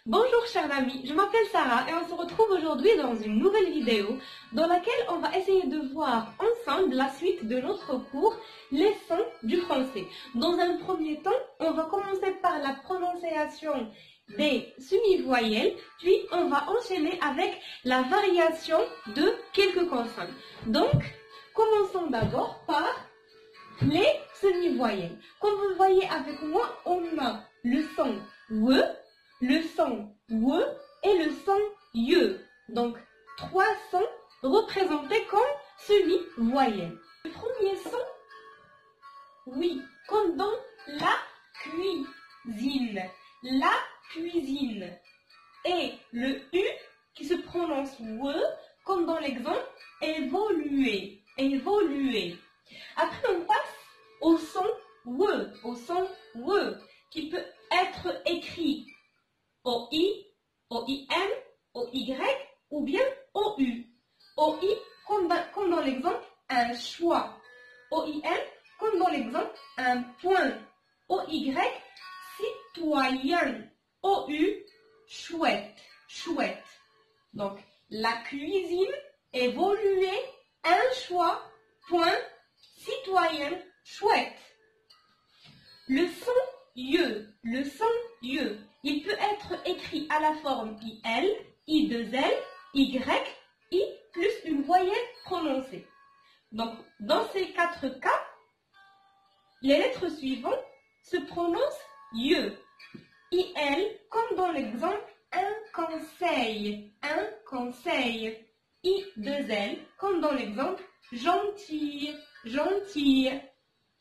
Bonjour chers amis, je m'appelle Sarah et on se retrouve aujourd'hui dans une nouvelle vidéo dans laquelle on va essayer de voir ensemble la suite de notre cours Les sons du français. Dans un premier temps, on va commencer par la prononciation des semi-voyelles, puis on va enchaîner avec la variation de quelques consonnes. Donc, commençons d'abord par les semi-voyelles. Comme vous le voyez avec moi, on a le son W, le son W et le son YE. Donc, trois sons représentés comme semi-voyelles. Le premier son, oui, comme dans la cuisine. La cuisine. Et le U qui se prononce W, comme dans l'exemple évoluer. Évoluer. Après, on passe au son W, qui peut être écrit O-I, O-I-M, O-Y ou bien O-U. O-I, comme dans l'exemple, un choix. O-I-M, comme dans l'exemple, un point. O-Y, citoyen. O-U, chouette, chouette. Donc, la cuisine, évoluer, un choix, point, citoyen, chouette. Le son YE, il peut être écrit à la forme IL, I2L, Y, I plus une voyelle prononcée. Donc, dans ces quatre cas, les lettres suivantes se prononcent YE. IL, comme dans l'exemple, un conseil. I2L, comme dans l'exemple, gentil.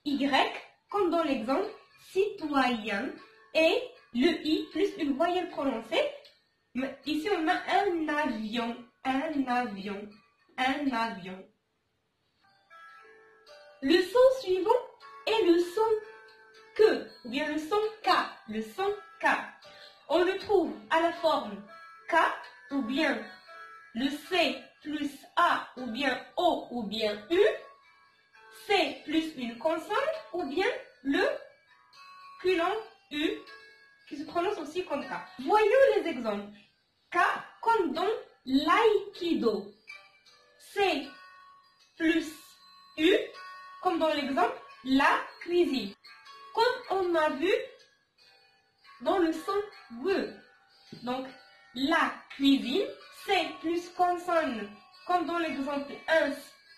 Y, comme dans l'exemple, citoyen. Et le I plus une voyelle prononcée. Ici, on a un avion. Le son suivant est le son que, ou bien le son K. On le trouve à la forme K, ou bien le C plus A, ou bien O, ou bien U. C plus une consonne, ou bien le culon U, qui se prononce aussi comme K. Voyons les exemples. K comme dans l'aïkido. C plus U, comme dans l'exemple la cuisine. Comme on a vu dans le son W. Donc, la cuisine, C plus consonne, comme dans l'exemple un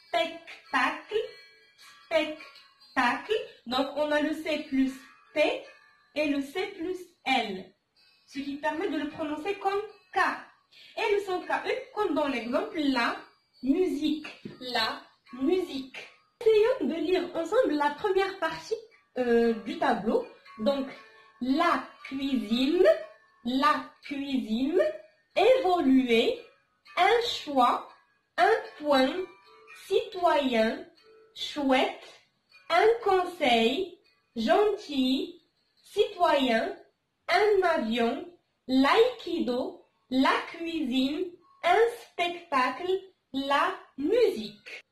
spectacle. Donc, on a le C plus P et le C plus L, ce qui permet de le prononcer comme K. Et le son KE, comme dans l'exemple la musique. Essayons de lire ensemble la première partie du tableau. Donc, la cuisine, évoluer, un choix, un point, citoyen, chouette, un conseil, gentil, citoyen, un avion, l'aïkido, la cuisine, un spectacle, la musique.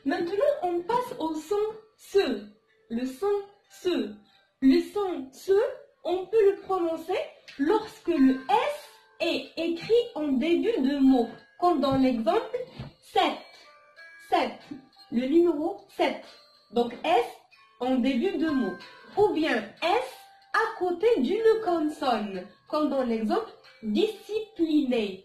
Maintenant, on passe au son SE. Le son SE. Le son SE, on peut le prononcer lorsque le S est écrit en début de mot, comme dans l'exemple 7. Le numéro 7. Donc S en début de mot. Ou bien S à côté d'une consonne, comme dans l'exemple discipliné.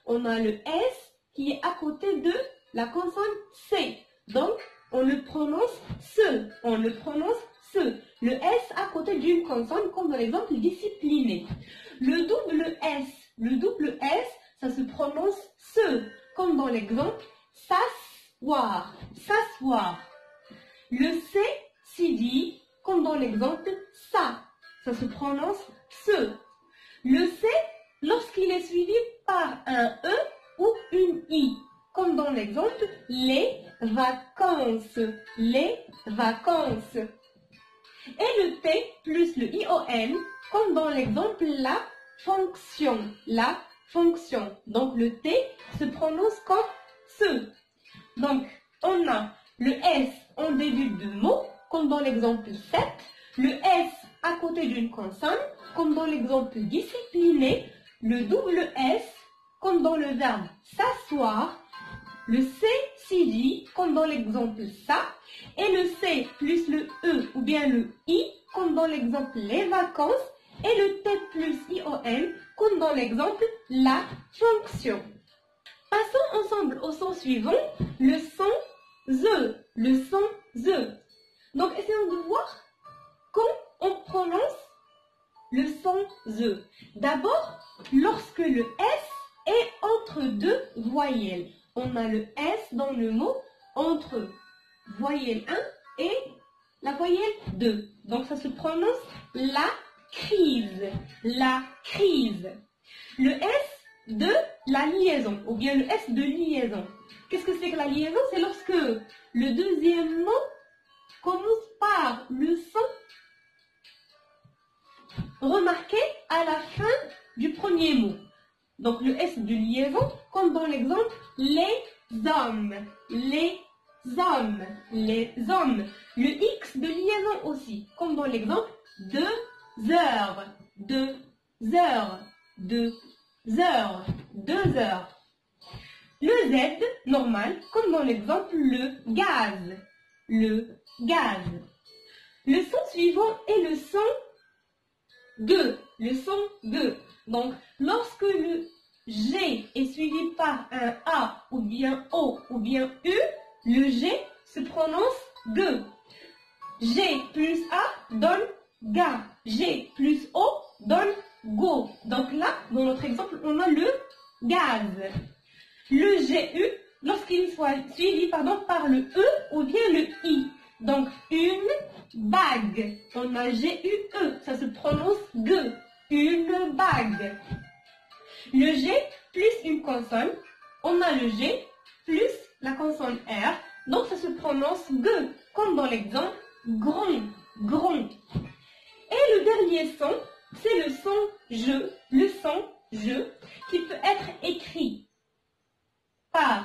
On a le S qui est à côté de la consonne C. Donc, on le prononce ce. Le S à côté d'une consonne, comme dans l'exemple discipliné. Le double S, ça se prononce ce, comme dans l'exemple s'asseoir. Le C s'y dit, comme dans l'exemple ça se prononce ce. Le C, lorsqu'il est suivi par un E ou une I, comme dans l'exemple les vacances. Et le T plus le ION, comme dans l'exemple la fonction. Donc le T se prononce comme ce. Donc on a le S en début de mot, comme dans l'exemple 7, le S à côté d'une consonne, comme dans l'exemple discipliné, le double S, comme dans le verbe s'asseoir, le C s'y dit, comme dans l'exemple ça, et le C plus le E ou bien le I, comme dans l'exemple les vacances, et le T plus ION, comme dans l'exemple la fonction. Passons ensemble au son suivant, le son ZE, le son ZE. Donc essayons de voir quand on prononce le son ZE. D'abord, lorsque le S est entre deux voyelles. On a le S dans le mot entre voyelle 1 et la voyelle 2. Donc ça se prononce la crise, la crise. Le S de la liaison ou bien le S de liaison. Qu'est-ce que c'est que la liaison? C'est lorsque le deuxième mot commence par le son remarqué à la fin du premier mot. Donc le S de liaison, comme dans l'exemple les hommes, les hommes, les hommes. Le X de liaison aussi, comme dans l'exemple 2 heures, 2 heures, 2 heures, 2 heures. Le Z normal, comme dans l'exemple le gaz, le gaz. Le son suivant est le son G, le son G. Donc, lorsque le G est suivi par un A ou bien O ou bien U, le G se prononce G. G plus A donne ga. G plus O donne go. Donc là, dans notre exemple, on a le gaz. Le GU, lorsqu'il soit suivi par le E ou bien le I. Donc, une bague. On a G-U-E, ça se prononce G. Une bague. Le G plus une consonne, on a le G plus la consonne R. Donc, ça se prononce G, comme dans l'exemple gron, gron. Et le dernier son, c'est le son je, le son je, qui peut être écrit par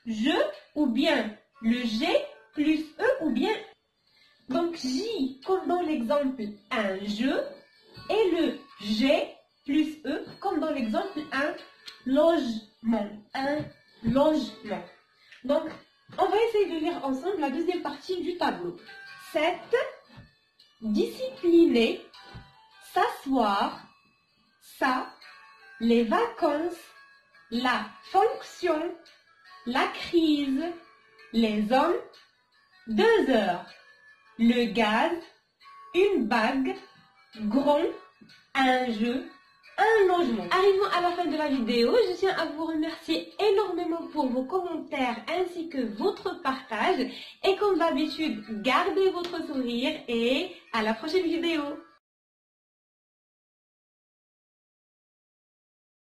je ou bien le G plus E ou bien. Donc J, comme dans l'exemple un je, et le G plus E, comme dans l'exemple un logement, un logement. Donc, on va essayer de lire ensemble la deuxième partie du tableau. 7. Discipliner, s'asseoir, ça, les vacances, la fonction, la crise, les hommes, 2 heures, le gaz, une bague, gron, un jeu, un logement. Arrivons à la fin de la vidéo, je tiens à vous remercier énormément pour vos commentaires ainsi que votre partage. Et comme d'habitude, gardez votre sourire et à la prochaine vidéo.